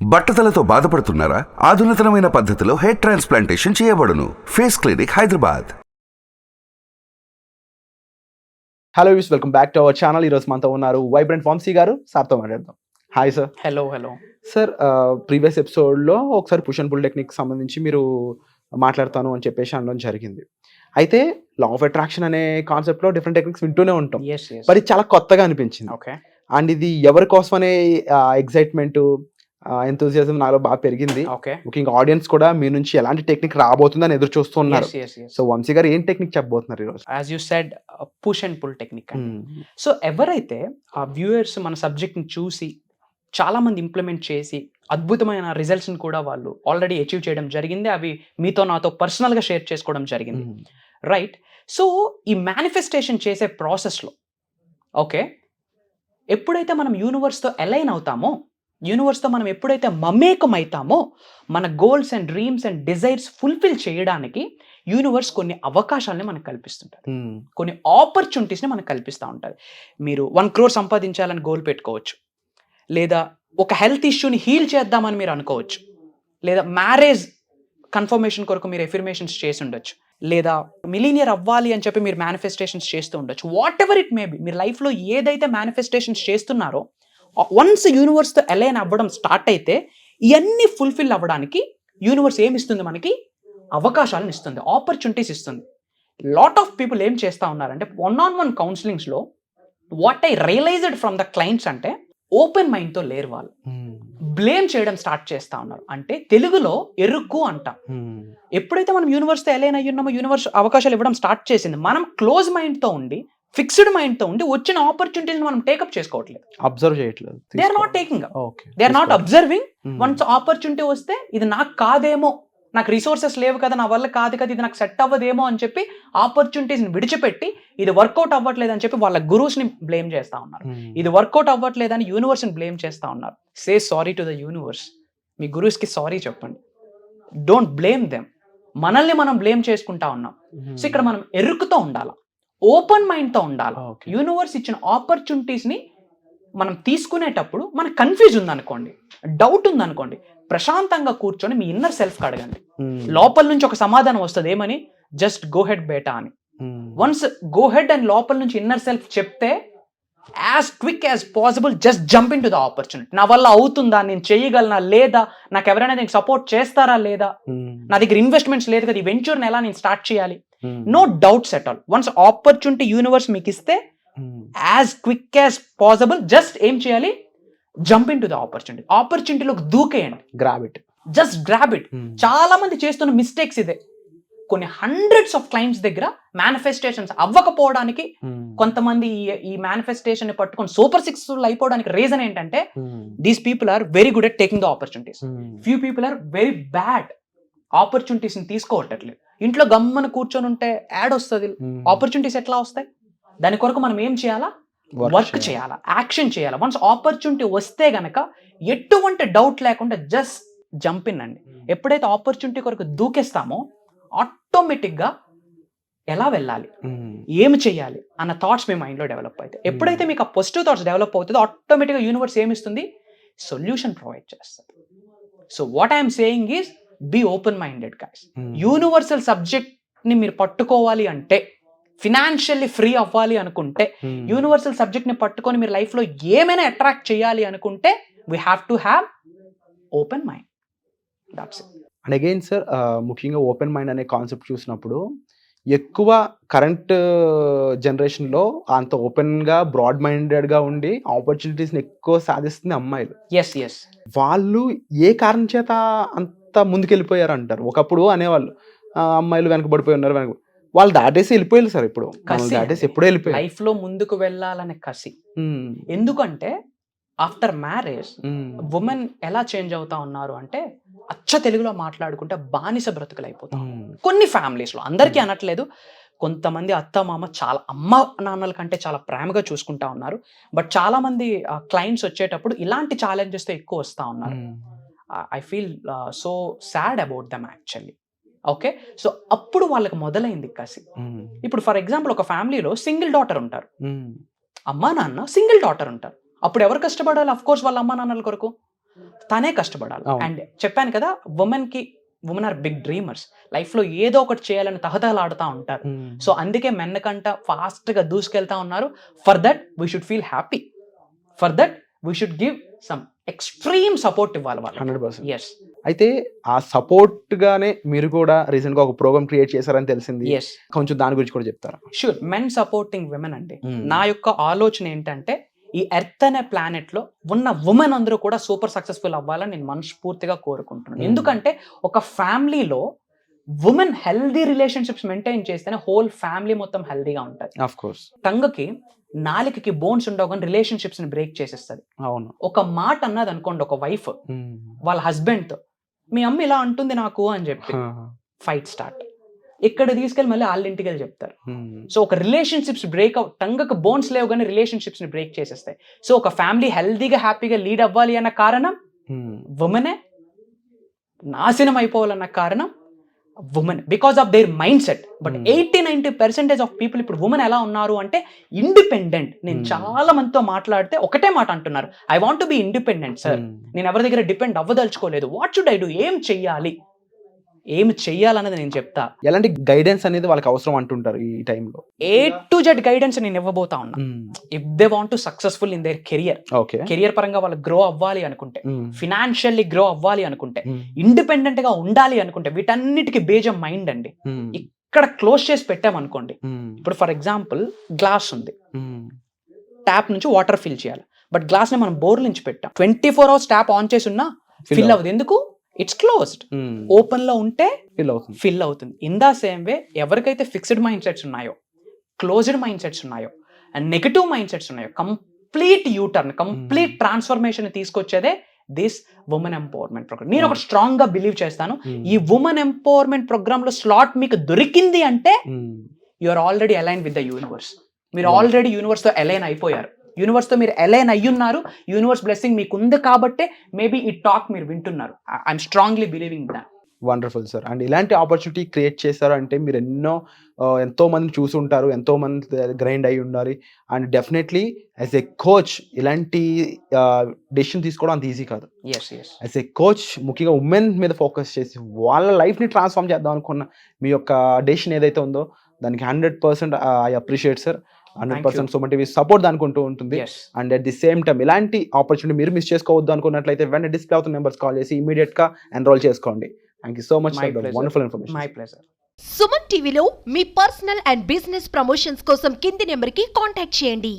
బట్టతలతో బాధపడుతున్నారా? ఆధునితనమైన పద్ధతిలో hair transplantation చేయబడును. Face clinic, Hyderabad. Hello use, welcome back to our channel. ఈరోజు మనతో ఉన్నారు వైబ్రెంట్ వంశీ గారు. సార్తో మాట్లాడదాం. Hi sir. Hello sir, previous ఎపిసోడ్లో ఒకసారి పుష్ అండ్ పుల్ టెక్నిక్ సంబంధించి మీరు మాట్లాడతాను అని చెప్పేసి అనడం జరిగింది. అయితే లా ఆఫ్ అట్రాక్షన్ అనే కాన్సెప్ట్లో డిఫరెంట్ టెక్నిక్స్ వింటూనే ఉంటాం, మరి చాలా కొత్తగా అనిపించింది. ఓకే. అండ్ ఇది ఎవరి కోసం అనే ఎగ్జైట్మెంట్, ఎంతూజియాజం నాలో బాగా పెరిగింది. ఓకే. ముఖ్యంగా ఆడియన్స్ కూడా మీ నుంచి ఎలాంటి టెక్నిక్ రాబోతుందని ఎదురు చూస్తున్నారు. సో వంశీ గారు ఏం టెక్నిక్ చెప్పబోతున్నారు ఈరోజు? As you said, push and pull technique. So ఎవరైతే ఆ వ్యూయర్స్ మన సబ్జెక్ట్ని చూసి చాలా మంది ఇంప్లిమెంట్ చేసి అద్భుతమైన రిజల్ట్స్ని కూడా వాళ్ళు ఆల్రెడీ అచీవ్ చేయడం జరిగింది. అవి మీతో నాతో పర్సనల్గా షేర్ చేసుకోవడం జరిగింది, రైట్? సో ఈ మేనిఫెస్టేషన్ చేసే ప్రాసెస్లో ఓకే, ఎప్పుడైతే మనం యూనివర్స్తో అలైన్ అవుతామో, యూనివర్స్తో మనం ఎప్పుడైతే మమేకం అవుతామో, మన goals and dreams and desires fulfil చేయడానికి యూనివర్స్ కొన్ని అవకాశాలని మనకు కల్పిస్తుంటారు, కొన్ని ఆపర్చునిటీస్ని మనకు కల్పిస్తూ ఉంటుంది. మీరు 1 crore సంపాదించాలని గోల్ పెట్టుకోవచ్చు, లేదా ఒక హెల్త్ ఇష్యూని హీల్ చేద్దామని మీరు అనుకోవచ్చు, లేదా మ్యారేజ్ కన్ఫర్మేషన్ కొరకు మీరు ఎఫర్మేషన్స్ చేసి ఉండొచ్చు, లేదా మిలీనియర్ అవ్వాలి అని చెప్పి మీరు మేనిఫెస్టేషన్స్ చేస్తూ ఉండొచ్చు. What ever it may be, మీరు లైఫ్లో ఏదైతే మేనిఫెస్టేషన్స్ చేస్తున్నారో, వన్స్ యూనివర్స్తో అలైన్ అవ్వడం స్టార్ట్ అయితే ఇవన్నీ ఫుల్ఫిల్ అవ్వడానికి యూనివర్స్ ఏమి ఇస్తుంది? మనకి అవకాశాలను ఇస్తుంది, ఆపర్చునిటీస్ ఇస్తుంది. లాట్ ఆఫ్ పీపుల్ ఏం చేస్తూ ఉన్నారంటే, 1-on-1 కౌన్సిలింగ్స్లో what I realized from the clients అంటే, ఓపెన్ మైండ్తో లేరు వాళ్ళు, బ్లేమ్ చేయడం స్టార్ట్ చేస్తూ ఉన్నారు. అంటే తెలుగులో ఎరుకు అంటాం. ఎప్పుడైతే మనం యూనివర్స్తో అలైన్ అయ్యి ఉన్నామో, యూనివర్స్ అవకాశాలు ఇవ్వడం స్టార్ట్ చేసింది. మనం క్లోజ్ మైండ్తో ఉండి, ఫిక్స్డ్ మైండ్తో ఉండి వచ్చిన ఆపర్చునిటీని మనం టేకప్ చేసుకోవట్లేదు, అబ్జర్వ్ చేయట్లేదు. They are not taking up, they are not observing. Once opportunity వస్తే ఇది నాకు కాదేమో, నాకు రిసోర్సెస్ లేవు కదా, నా వల్ల కాదు కదా, ఇది నాకు సెట్ అవ్వదేమో అని చెప్పి ఆపర్చునిటీస్ని విడిచిపెట్టి ఇది వర్కౌట్ అవ్వట్లేదు అని చెప్పి వాళ్ళ గురూస్ని బ్లేమ్ చేస్తూ ఉన్నారు. ఇది వర్కౌట్ అవ్వట్లేదని యూనివర్స్ని బ్లేమ్ చేస్తూ ఉన్నారు. Say sorry to the universe. మీ గురూస్కి సారీ చెప్పండి. Don't blame them. మనల్ని మనం బ్లేమ్ చేసుకుంటా ఉన్నాం. సో ఇక్కడ మనం ఎరుకుతో ఉండాలి, ఓపెన్ మైండ్తో ఉండాలి. యూనివర్స్ ఇచ్చిన ఆపర్చునిటీస్ని మనం తీసుకునేటప్పుడు మనకు కన్ఫ్యూజ్ ఉందనుకోండి, డౌట్ ఉందనుకోండి, ప్రశాంతంగా కూర్చొని మీ ఇన్నర్ సెల్ఫ్కి అడగండి. లోపల నుంచి ఒక సమాధానం వస్తుంది, ఏమని? జస్ట్ గో హెడ్ బేటా అని. వన్స్ గో హెడ్ అండ్ లోపల నుంచి ఇన్నర్ సెల్ఫ్ చెప్తే, as quick as possible just jump into the opportunity. నా వల్ల అవుతుందా, నేను చేయగలనా లేదా, నాకు ఎవరైనా దీనికి సపోర్ట్ చేస్తారా లేదా, నా దగ్గర ఇన్వెస్ట్మెంట్స్ లేదు కదా, ఈ వెంచర్ని ఎలా నేను స్టార్ట్ చేయాలి, no doubts at all. Once opportunity universe మీకు ఇస్తే, as quick as possible just ఏం చేయాలి? Jump into the opportunity. ఆపర్చునిటీలోకి దూకేయండి, grab it, just grab it. చాలా మంది చేస్తున్న మిస్టేక్స్ ఇదే. కొన్ని హండ్రెడ్స్ ఆఫ్ క్లయింట్స్ దగ్గర మేనిఫెస్టేషన్స్ అవ్వకపోవడానికి, కొంతమంది ఈ మేనిఫెస్టేషన్ పట్టుకొని సూపర్ సక్సెస్ఫుల్ అయిపోవడానికి రీజన్ ఏంటంటే, these people are very good at taking the opportunities. Few people are very bad ఆపర్చునిటీస్ని తీసుకోవట్లేదు. ఇంట్లో గమ్మన కూర్చొని ఉంటే యాడ్ వస్తుంది, ఆపర్చునిటీస్ ఎట్లా వస్తాయి? దాని కొరకు మనం ఏం చేయాలా? వర్క్ చేయాలా, యాక్షన్ చేయాలా. వన్స్ ఆపర్చునిటీ వస్తే గనక ఎటువంటి డౌట్ లేకుండా జస్ట్ జంప్ ఇన్ అండి. ఎప్పుడైతే ఆపర్చునిటీ కొరకు దూకేస్తామో, ఆటోమేటిక్గా ఎలా వెళ్ళాలి, ఏమి చేయాలి అన్న థాట్స్ మీ మైండ్లో డెవలప్ అవుతాయి. ఎప్పుడైతే మీకు ఆ పాజిటివ్ థాట్స్ డెవలప్ అవుతుందో, ఆటోమేటిక్గా యూనివర్స్ ఏమిస్తుంది? సొల్యూషన్ ప్రొవైడ్ చేస్తుంది. So what I'm saying is, be open minded guys. Universal సబ్జెక్ట్ని మీరు పట్టుకోవాలి అంటే, ఫినాన్షియల్లీ ఫ్రీ అవ్వాలి అనుకుంటే, యూనివర్సల్ సబ్జెక్ట్ని పట్టుకొని మీరు లైఫ్లో ఏమైనా అట్రాక్ట్ చేయాలి అనుకుంటే, we have to have open mind. That's it. And again sir, ముఖ్యంగా ఓపెన్ మైండ్ అనే కాన్సెప్ట్ చూసినప్పుడు, ఎక్కువ కరెంట్ జనరేషన్లో అంత ఓపెన్గా బ్రాడ్ మైండెడ్గా ఉండి ఆపర్చునిటీస్ని ఎక్కువ సాధిస్తుంది అమ్మాయిలు. ఎస్. వాళ్ళు ఏ కారణం చేత అంత ముందుకెళ్ళిపోయారు అంటారు? ఒకప్పుడు అనేవాళ్ళు అమ్మాయిలు వెనకబడిపోయి ఉన్నారు, వాళ్ళు దాటేసి వెళ్ళిపోయారు సార్. ఇప్పుడు దాటేసి ఎప్పుడో వెళ్ళిపోయారు. లైఫ్ లో ముందుకు వెళ్ళాలనే కసి. ఎందుకంటే ఆఫ్టర్ మ్యారేజ్ ఉమెన్ ఎలా చేంజ్ అవుతా ఉన్నారు అంటే, అచ్చ తెలుగులో మాట్లాడుకుంటే బానిస బ్రతుకులు అయిపోతాం. కొన్ని ఫ్యామిలీస్ లో, అందరికీ అనట్లేదు, కొంతమంది అత్త మామ చాలా అమ్మ నాన్నల కంటే చాలా ప్రేమగా చూసుకుంటా ఉన్నారు. బట్ చాలా మంది క్లయింట్స్ వచ్చేటప్పుడు ఇలాంటి ఛాలెంజెస్ తో ఎక్కువ వస్తా ఉన్నారు. I feel so sad about them actually. Okay, so అప్పుడు వాళ్ళకి మొదలైంది కసి. ఇప్పుడు ఫర్ ఎగ్జాంపుల్, ఒక ఫ్యామిలీలో సింగిల్ డాటర్ ఉంటారు, అమ్మా నాన్న సింగిల్ డాటర్ ఉంటారు. అప్పుడు ఎవరు కష్టపడాలి? అఫ్ కోర్స్ వాళ్ళ అమ్మా నాన్నల కొరకు. తనే కష్టపడాలి. అవును. అండ్ చెప్పాను కదా, women are big dreamers. Life లో ఏదో ఒకటి చేయాలని తహతహలాడుతూ ఉంటారు. సో అందుకే మెన్ కంట ఫాస్ట్ గా దూసుకెళ్తా ఉన్నారు. For that we should feel happy. For that we should give some extreme support ఇవ్వాలి వాళ్ళు. 100%. ఎస్ అయితే ఆ సపోర్ట్ గానే మీరు కూడా రీసెంట్ గా ఒక ప్రోగ్రామ్ క్రియేట్ చేశారని తెలిసింది. ఎస్ కొంచెం దాని గురించి కూడా చెప్తారా? షూర్. మెన్ సపోర్టింగ్ విమెన్ అండి. నా యొక్క ఆలోచన ఏంటంటే, ఈ ఎర్త్ అనే ప్లానెట్ లో ఉన్న ఉమెన్ అందరూ కూడా సూపర్ సక్సెస్ఫుల్ అవ్వాలని నేను మనస్ఫూర్తిగా కోరుకుంటున్నాను. ఎందుకంటే ఒక ఫ్యామిలీలో ఉమెన్ హెల్దీ రిలేషన్షిప్స్ మెయింటైన్ చేస్తేనే హోల్ ఫ్యామిలీ మొత్తం హెల్దీగా ఉంటుంది. Of course. టంగకి నాలుకకి బోన్స్ ఉండవు కానీ రిలేషన్షిప్స్ ని బ్రేక్ చేసేస్తుంది. అవును. ఒక మాట అన్నది అనుకోండి, ఒక వైఫ్ వాళ్ళ హస్బెండ్ తో, మీ అమ్మ ఇలా అంటుంది నాకు అని చెప్పి ఫైట్ స్టార్ట్. ఇక్కడ తీసుకెళ్ళి మళ్ళీ వాళ్ళ ఇంటికి వెళ్ళి చెప్తారు. సో ఒక రిలేషన్షిప్స్ బ్రేక్ టంగకు బోన్స్ లేవు కానీ రిలేషన్షిప్స్ ని బ్రేక్ చేసేస్తాయి. సో ఒక ఫ్యామిలీ హెల్దీగా హ్యాపీగా లీడ్ అవ్వాలి అన్న కారణం ఉమెనే, నాశనం అయిపోవాలన్న కారణం women, because of their mind set. But 80-90% of people ఇప్పుడు ఉమెన్ ఎలా ఉన్నారు అంటే ఇండిపెండెంట్. నేను చాలా మందితో మాట్లాడితే ఒకటే మాట అంటున్నారు, I want to be independent sir, నేను ఎవరి దగ్గర డిపెండ్ అవ్వదలుచుకోలేదు. What should I do? ఏం చెయ్యాలన్నది నేను చెప్తా. ఎలాంటి గైడెన్స్ అనేది వాళ్ళకి అవసరం అంటుంటారు ఈ టైంలో? A to Z గైడెన్స్ నేను ఇవ్వబోతా ఉన్నా. If they want to successful in their career, okay, career పరంగా వాళ్ళు గ్రో అవ్వాలి అనుకుంటే, ఫినాన్షియల్లీ గ్రో అవ్వాలి అనుకుంటే, ఇండిపెండెంట్ గా ఉండాలి అనుకుంటే, వీటన్నిటికీ బేజం మైండ్ అండి. ఇక్కడ క్లోజ్ చేసి పెట్టామనుకోండి, ఇప్పుడు ఫర్ ఎగ్జాంపుల్ గ్లాస్ ఉంది, ట్యాప్ నుంచి వాటర్ ఫిల్ చేయాలి, బట్ గ్లాస్ ని మనం బోర్ నుంచి పెట్టాం. 24 hours ట్యాప్ ఆన్ చేసి ఉన్నా ఫిల్ అవ్వదు. ఎందుకు? It's closed. ఓపెన్ లో ఉంటే ఫిల్ అవుతుంది. ఇన్ ద సేమ్ వే ఎవరికైతే ఫిక్స్డ్ మైండ్ సెట్స్ ఉన్నాయో, క్లోజ్డ్ మైండ్ సెట్స్ ఉన్నాయో, అండ్ నెగటివ్ మైండ్ సెట్స్ ఉన్నాయో, కంప్లీట్ యూటర్న్, కంప్లీట్ ట్రాన్స్ఫర్మేషన్ తీసుకొచ్చేదే దిస్ ఉమెన్ ఎంపవర్మెంట్ ప్రోగ్రామ్. నేను ఒక స్ట్రాంగ్ గా బిలీవ్ చేస్తాను, ఈ ఉమెన్ ఎంపవర్మెంట్ ప్రోగ్రామ్ లో స్లాట్ మీకు దొరికింది అంటే you are already align with the universe. మీరు ఆల్రెడీ యూనివర్స్ తో అలైన్ అయిపోయారు. యూనివర్స్ తో మీరు అలైన్ అయ్యున్నారు. యూనివర్స్ బ్లెస్సింగ్ మీకు ఉంది కాబట్టే మేబీ ఈ టాక్ మీరు వింటున్నారు. I'm strongly believing that. Wonderful sir. And ఇలాంటి ఆపర్చునిటీ క్రియేట్ చేశారు అంటే మీరు ఎంతో మందిని చూసి ఉంటారు, ఎంతో మంది గ్రైండ్ అయి ఉండాలి. And definitely as a coach ఇలాంటి డెసిషన్ తీసుకోవడం అంత ఈజీ కాదు. యాజ్ ఎ కోచ్ ముఖ్యంగా ఉమెన్ మీద ఫోకస్ చేసి వాళ్ళ లైఫ్ని ట్రాన్స్ఫార్మ్ చేద్దాం అనుకున్న మీ యొక్క డెసిషన్ ఏదైతే ఉందో దానికి 100% I appreciate sir. 100% Suman TV support దానికుంటూ ఉంటుంది. And at the same time ఇలాంటి ఆపర్చునిటీ మీరు మిస్ చేసుకోవద్దు అనుకున్నట్లయితే వెంటనే డిస్ప్లే అవుతున్న నెంబర్స్ కాల్ చేసి ఇమీడియట్ గా ఎన్రోల్ చేసుకోండి. Thank you so much for the wonderful information. My pleasure. Suman టీవీలో మీ పర్సనల్ అండ్ బిజినెస్ ప్రమోషన్స్ కోసం కింది నెంబర్కి కాంటాక్ట్ చేయండి.